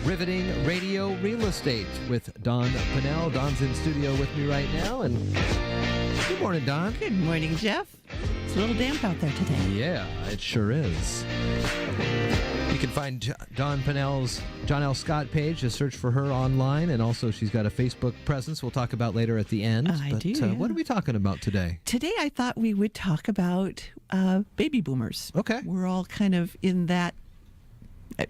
Riveting Radio Real Estate with Dawn Pannell. Dawn's in studio with me right now. And good morning, Dawn. Good morning, Jeff. It's a little damp out there today. Yeah, it sure is. You can find Dawn Pannell's John L. Scott page. Just search for her online. And also, she's got a Facebook presence we'll talk about later at the end. I do. Yeah. What are we talking about today? Today, I thought we would talk about baby boomers. Okay. We're all kind of in that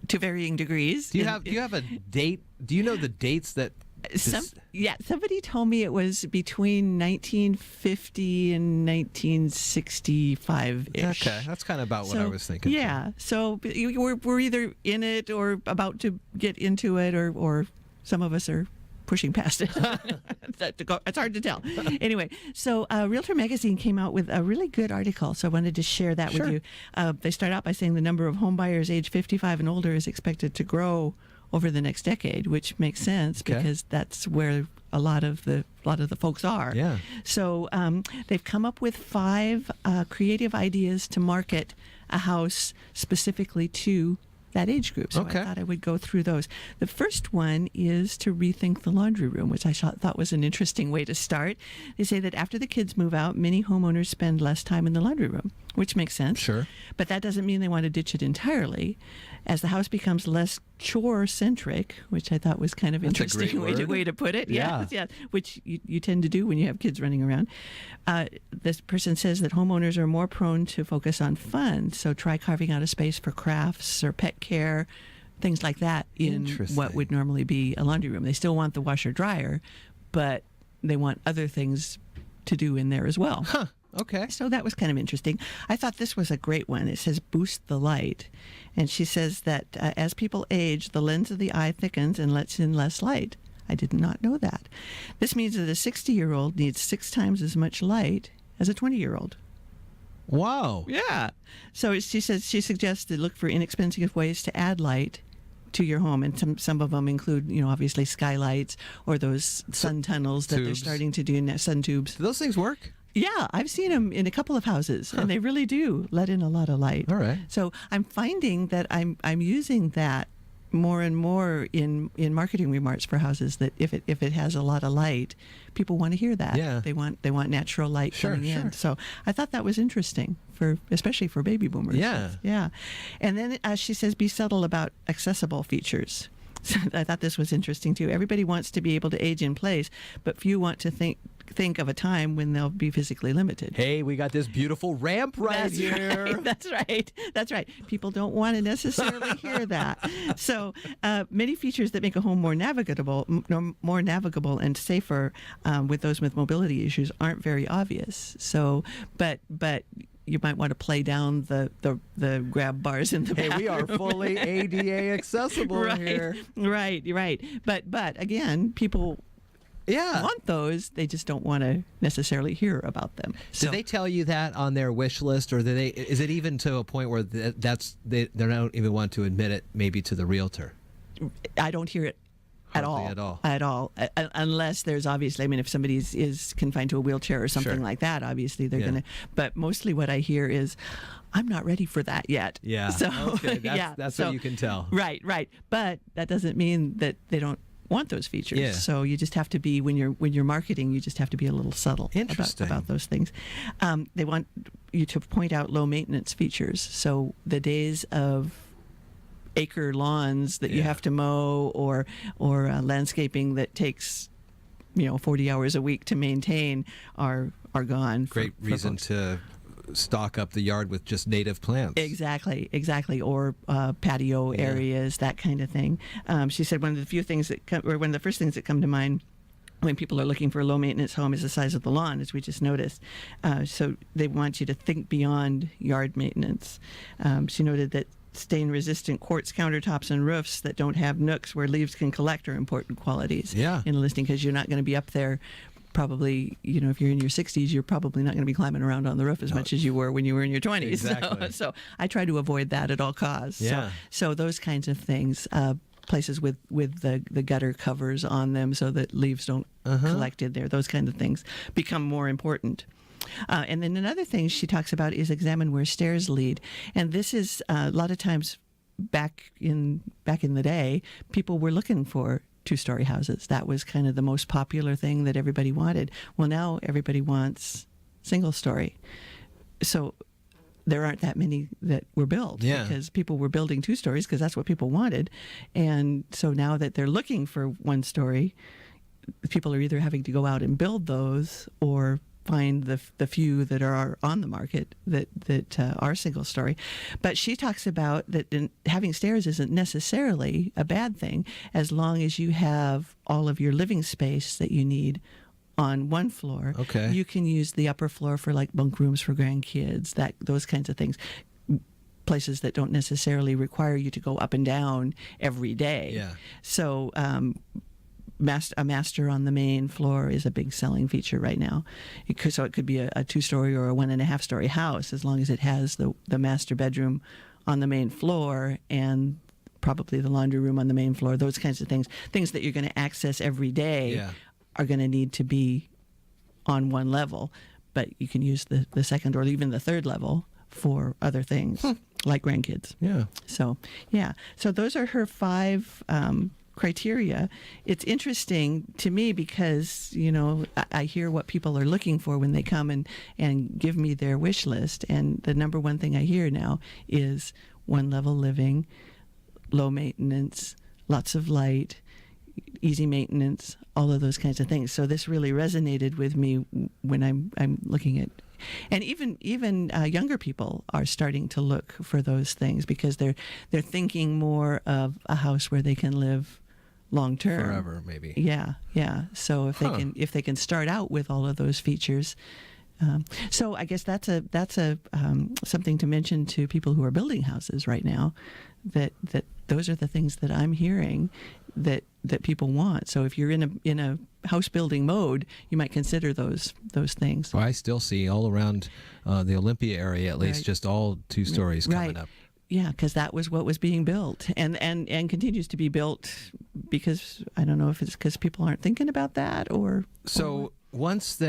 to varying degrees. Do you have a date? Do you know the dates that... Somebody told me it was between 1950 and 1965-ish. Okay, that's kind of about what I was thinking. Yeah, so we're either in it or about to get into it, or some of us are pushing past it. It's hard to tell. Anyway, so Realtor Magazine came out with a really good article, so I wanted to share that with you. They start out by saying the number of home buyers age 55 and older is expected to grow over the next decade, which makes sense because that's where a lot of the folks are. Yeah. So they've come up with 5 creative ideas to market a house specifically to that age group. So I thought I would go through those. The first one is to rethink the laundry room, which I thought was an interesting way to start. They say that after the kids move out, many homeowners spend less time in the laundry room, which makes sense. Sure. But that doesn't mean they want to ditch it entirely. As the house becomes less chore-centric, which I thought was kind of interesting way to put it. Yeah. Yes, which you tend to do when you have kids running around. This person says that homeowners are more prone to focus on fun, so try carving out a space for crafts or pet care, things like that in what would normally be a laundry room. They still want the washer-dryer, but they want other things to do in there as well. Huh. Okay. So that was kind of interesting. I thought this was a great one. It says boost the light. And she says that as people age, the lens of the eye thickens and lets in less light. I did not know that. This means that a 60-year-old needs 6 times as much light as a 20-year-old. Wow. Yeah. So she suggests to look for inexpensive ways to add light to your home, and some of them include, obviously skylights or those sun tunnels that they're starting to do now, sun tubes. Do those things work? Yeah, I've seen them in a couple of houses, and they really do let in a lot of light. All right. So I'm finding that I'm using that more and more in marketing remarks for houses, that if it has a lot of light, people want to hear that. Yeah. They want natural light coming in. So I thought that was interesting, especially for baby boomers. Yeah. Yeah. And then she says, be subtle about accessible features. So I thought this was interesting too. Everybody wants to be able to age in place, but few want to think of a time when they'll be physically limited. Hey, we got this beautiful ramp here. That's right. People don't want to necessarily hear that. So many features that make a home more navigable and safer with those with mobility issues aren't very obvious. So, but you might want to play down the grab bars in the bathroom. Hey, we are fully ADA accessible here. Right. But again, people want those. They just don't want to necessarily hear about them. So, do they tell you that on their wish list, or is it even to a point where they don't even want to admit it, maybe to the realtor? I don't hear it. At all. Unless there's obviously, if somebody is confined to a wheelchair or something like that, obviously they're going to, but mostly what I hear is, I'm not ready for that yet. Yeah. So, that's what you can tell. Right. But that doesn't mean that they don't want those features. Yeah. So you just have to be, when you're marketing, you just have to be a little subtle about those things. They want you to point out low maintenance features. So the days of acre lawns that you have to mow, or landscaping that takes 40 hours a week to maintain are gone. Great reason to stock up the yard with just native plants. Exactly. Or patio areas, that kind of thing. She said one of the first things that come to mind when people are looking for a low-maintenance home is the size of the lawn, as we just noticed. So they want you to think beyond yard maintenance. She noted that stain-resistant quartz countertops and roofs that don't have nooks where leaves can collect are important qualities in a listing, because you're not going to be up there probably, if you're in your 60s, you're probably not going to be climbing around on the roof as much as you were when you were in your 20s. Exactly. So I try to avoid that at all costs. Yeah. So those kinds of things, places with the gutter covers on them so that leaves don't collect in there, those kinds of things become more important. And then another thing she talks about is examine where stairs lead. And this is a lot of times back in the day, people were looking for two-story houses. That was kind of the most popular thing that everybody wanted. Well, now everybody wants single-story. So there aren't that many that were built because people were building two stories because that's what people wanted. And so now that they're looking for one story, people are either having to go out and build those or find the few that are on the market that are single story. But she talks about that having stairs isn't necessarily a bad thing as long as you have all of your living space that you need on one floor. Okay. You can use the upper floor for like bunk rooms for grandkids, those kinds of things. Places that don't necessarily require you to go up and down every day. Yeah. So a master on the main floor is a big selling feature right now. So it could be a two-story or a 1.5-story house as long as it has the master bedroom on the main floor and probably the laundry room on the main floor, those kinds of things. Things that you're going to access every day are going to need to be on one level, but you can use the second or even the third level for other things like grandkids. Yeah. So those are her 5 criteria. It's interesting to me because, I hear what people are looking for when they come and give me their wish list. And the number one thing I hear now is one level living, low maintenance, lots of light, easy maintenance, all of those kinds of things. So this really resonated with me when I'm looking at, and even younger people are starting to look for those things because they're thinking more of a house where they can live long term, forever, maybe. Yeah. So if they can start out with all of those features. So I guess that's a something to mention to people who are building houses right now, that those are the things that I'm hearing that people want. So if you're in a house building mode, you might consider those things. Well, I still see all around the Olympia area, at least, just all 2 stories coming up. Yeah, because that was what was being built and continues to be built because I don't know if it's because people aren't thinking about that or. So once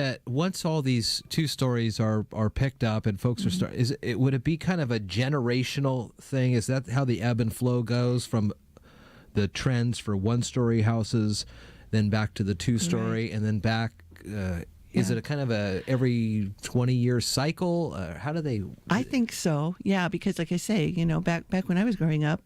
all these 2 stories are picked up and folks are would it be kind of a generational thing? Is that how the ebb and flow goes from the trends for 1-story houses, then back to the 2-story, and then back? Is it a kind of a every 20-year cycle? How do they? I think so. Yeah, because like I say, back when I was growing up,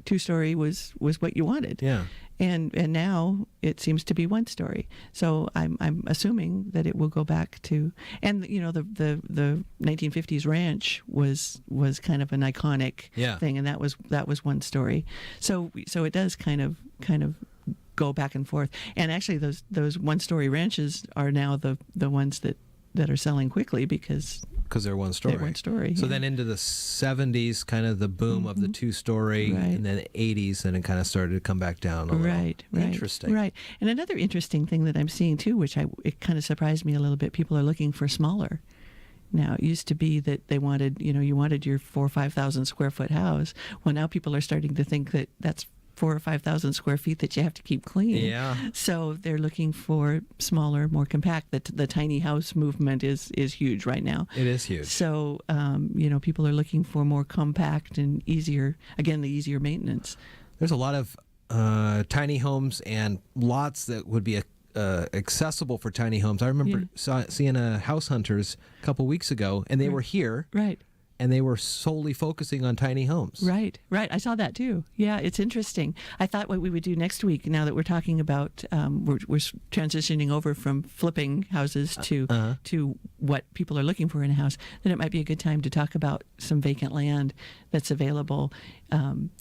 2-story was what you wanted. Yeah. And now it seems to be 1-story. So I'm assuming that it will go back to, and the 1950s ranch was kind of an iconic thing, and that was 1-story. So it does kind of go back and forth. And actually those 1-story ranches are now the ones that are selling quickly because they're 1-story. They're 1-story. So then into the 70s, kind of the boom of the 2-story, and then the 80s, and it kind of started to come back down a little. Right. Interesting. Right. And another interesting thing that I'm seeing too, which it kind of surprised me a little bit, people are looking for smaller. Now, it used to be that they wanted, you wanted your 4,000 or 5,000 square foot house. Well, now people are starting to think that that's 4,000 or 5,000 square feet that you have to keep clean. Yeah. So they're looking for smaller, more compact. The tiny house movement is huge right now. It is huge. So, people are looking for more compact and easier, again, the easier maintenance. There's a lot of tiny homes and lots that would be accessible for tiny homes. I remember seeing a House Hunters a couple weeks ago, and they were here. Right. And they were solely focusing on tiny homes. Right. I saw that too. Yeah, it's interesting. I thought what we would do next week, now that we're talking about, we're transitioning over from flipping houses to what people are looking for in a house, then it might be a good time to talk about some vacant land that's available.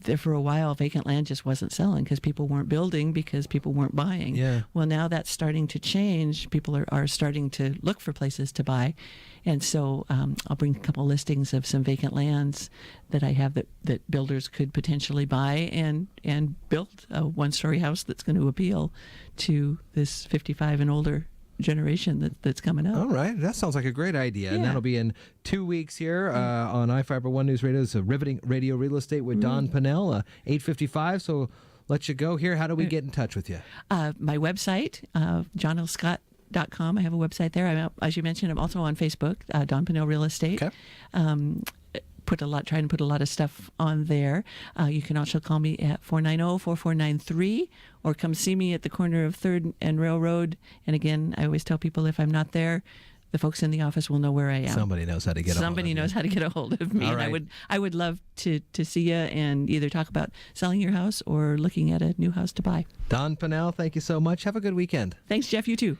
There for a while, vacant land just wasn't selling because people weren't building, because people weren't buying. Yeah. Well, now that's starting to change. People are starting to look for places to buy. And so I'll bring a couple listings of some vacant lands that I have that builders could potentially buy and build a 1-story house that's going to appeal to this 55 and older generation that's coming up. All right. That sounds like a great idea. And that'll be in 2 weeks here on iFiber One News Radio. It's a Riveting Radio Real Estate with Dawn Pannell, 8:55. So let you go here. How do we get in touch with you? My website, johnlscott.com. I have a website there. As you mentioned, I'm also on Facebook, Dawn Pannell Real Estate. Okay. trying to put a lot of stuff on there. You can also call me at 490-4493 or come see me at the corner of 3rd and Railroad. And again, I always tell people if I'm not there, the folks in the office will know where I am. Somebody knows how to get a hold of Somebody knows how to get a hold of me. All And right. I would love to see you and either talk about selling your house or looking at a new house to buy. Dawn Pannell, thank you so much. Have a good weekend. Thanks, Jeff. You too.